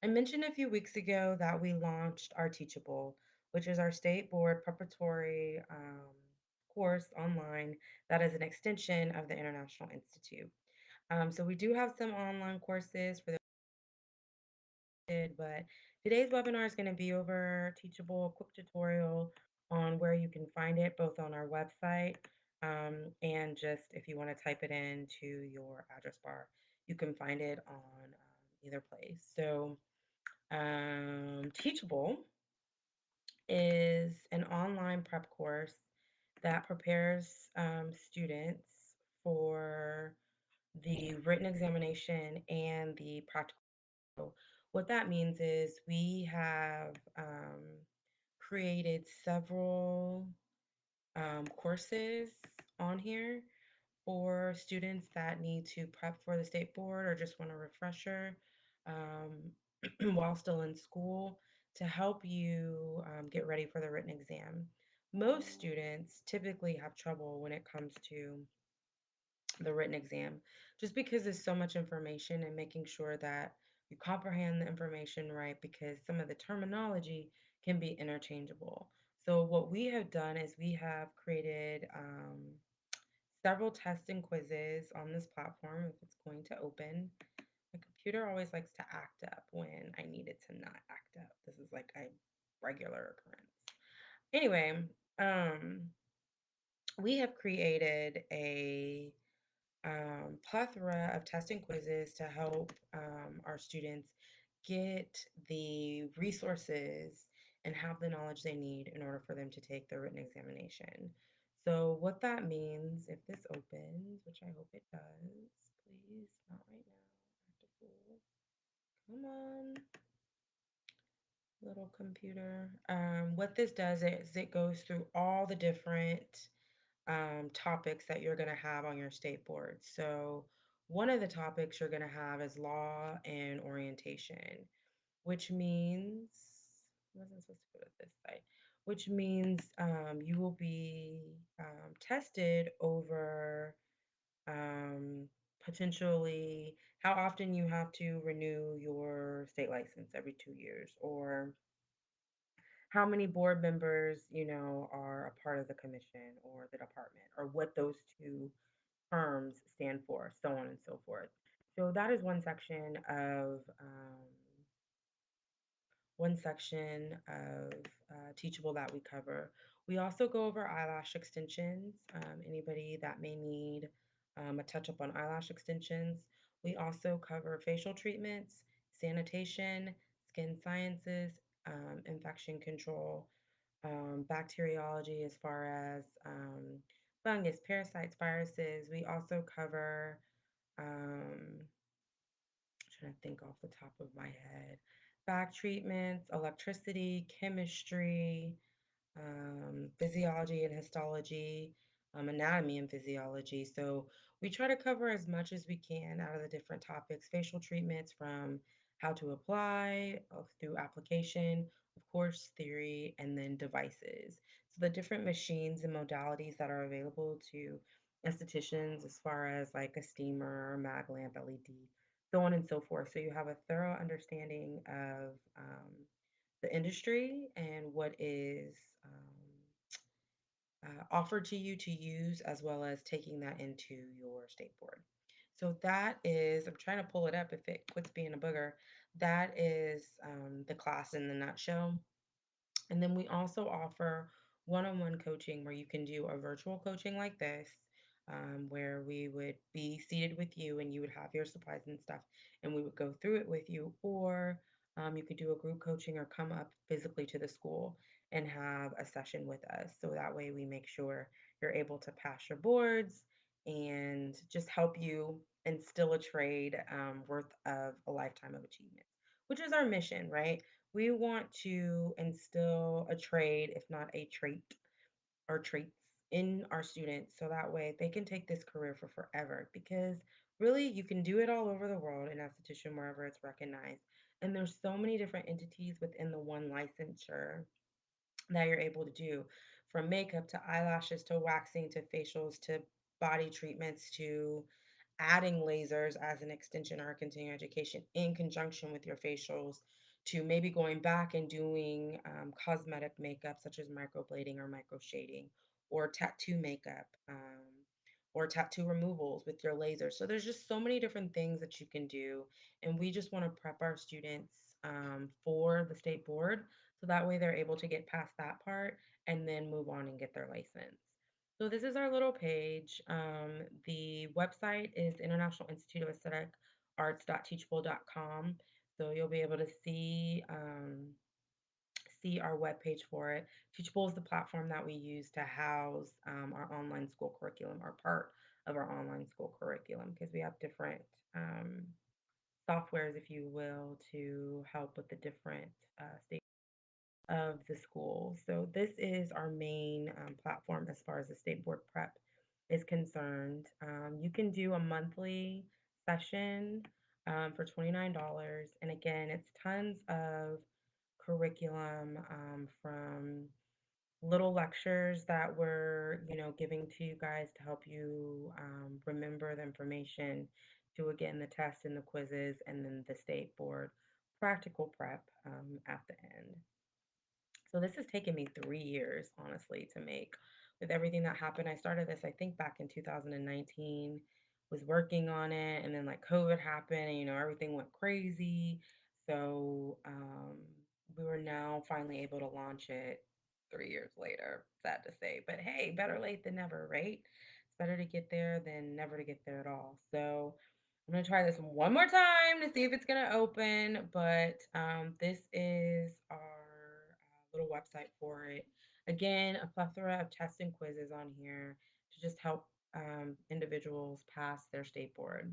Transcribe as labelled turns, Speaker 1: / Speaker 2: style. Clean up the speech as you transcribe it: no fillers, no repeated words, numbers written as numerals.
Speaker 1: I mentioned a few weeks ago that we launched our Teachable, which is our state board preparatory course online that is an extension of the International Institute. So we do have some online courses for but today's webinar is going to be over Teachable, a quick tutorial on where you can find it, both on our website and just if you want to type it into your address bar, you can find it on either place. So, Teachable is an online prep course that prepares students for the written examination and the practical. So what that means is we have created several courses on here for students that need to prep for the state board or just want a refresher while still in school to help you get ready for the written exam. Most students typically have trouble when it comes to the written exam, just because there's so much information and making sure that you comprehend the information right, because some of the terminology can be interchangeable. So, what we have done is we have created several tests and quizzes on this platform if it's going to open. My computer always likes to act up when I need it to not act up. This is like a regular occurrence. Anyway, um, we have created a plethora of testing quizzes to help our students get the resources and have the knowledge they need in order for them to take the written examination. So, what that means, if this opens, which I hope it does, please, not right now, act a fool. Come on, little computer. What this does is it goes through all the different topics that you're going to have on your state board. So, one of the topics you're going to have is law and orientation, which means, I wasn't supposed to go to this site, which means you will be tested over um, potentially how often you have to renew your state license every 2 years, or how many board members, are a part of the commission or the department, or what those two terms stand for, so on and so forth. So that is one section of Teachable that we cover. We also go over eyelash extensions. Anybody that may need a touch up on eyelash extensions. We also cover facial treatments, sanitation, skin sciences, infection control, bacteriology as far as fungus, parasites, viruses. We also cover, trying to think off the top of my head, back treatments, electricity, chemistry, physiology and histology, anatomy and physiology. So we try to cover as much as we can out of the different topics, facial treatments from how to apply through application, of course, theory, and then devices. So the different machines and modalities that are available to estheticians as far as like a steamer, mag lamp, LED, so on and so forth. So you have a thorough understanding of the industry and what is offered to you to use, as well as taking that into your state board. So that is, I'm trying to pull it up if it quits being a booger. That is the class in the nutshell. And then we also offer one on one coaching where you can do a virtual coaching like this, where we would be seated with you and you would have your supplies and stuff, and we would go through it with you. Or you could do a group coaching or come up physically to the school and have a session with us. So that way we make sure you're able to pass your boards and just help you instill a trade worth of a lifetime of achievement, which is our mission, right? We want to instill a trade, if not a trait or traits in our students so that way they can take this career for forever, because really you can do it all over the world in esthetician wherever it's recognized. And there's so many different entities within the one licensure that you're able to do, from makeup to eyelashes to waxing to facials to body treatments to adding lasers as an extension or a continuing education in conjunction with your facials to maybe going back and doing cosmetic makeup such as microblading or micro shading or tattoo makeup or tattoo removals with your laser. So there's just so many different things that you can do. And we just want to prep our students for the state board so that way they're able to get past that part and then move on and get their license. So this is our little page. The website is International Institute of Aesthetic Arts.teachable.com. So you'll be able to see our webpage for it. Teachable is the platform that we use to house our online school curriculum, or part of our online school curriculum, because we have different softwares, if you will, to help with the different stages of the school. So this is our main platform as far as the state board prep is concerned. You can do a monthly session for $29. And again, it's tons of curriculum from little lectures that we're, giving to you guys to help you remember the information to, again, the tests and the quizzes, and then the state board practical prep at the end. So this has taken me 3 years, honestly, to make with everything that happened. I started this, I think, back in 2019, was working on it, and then like COVID happened, and everything went crazy. So we were now finally able to launch it 3 years later. Sad to say, but hey, better late than never, right? It's better to get there than never to get there at all. So I'm gonna try this one more time to see if it's gonna open, but this is our little website for it. Again, a plethora of tests and quizzes on here to just help individuals pass their state board.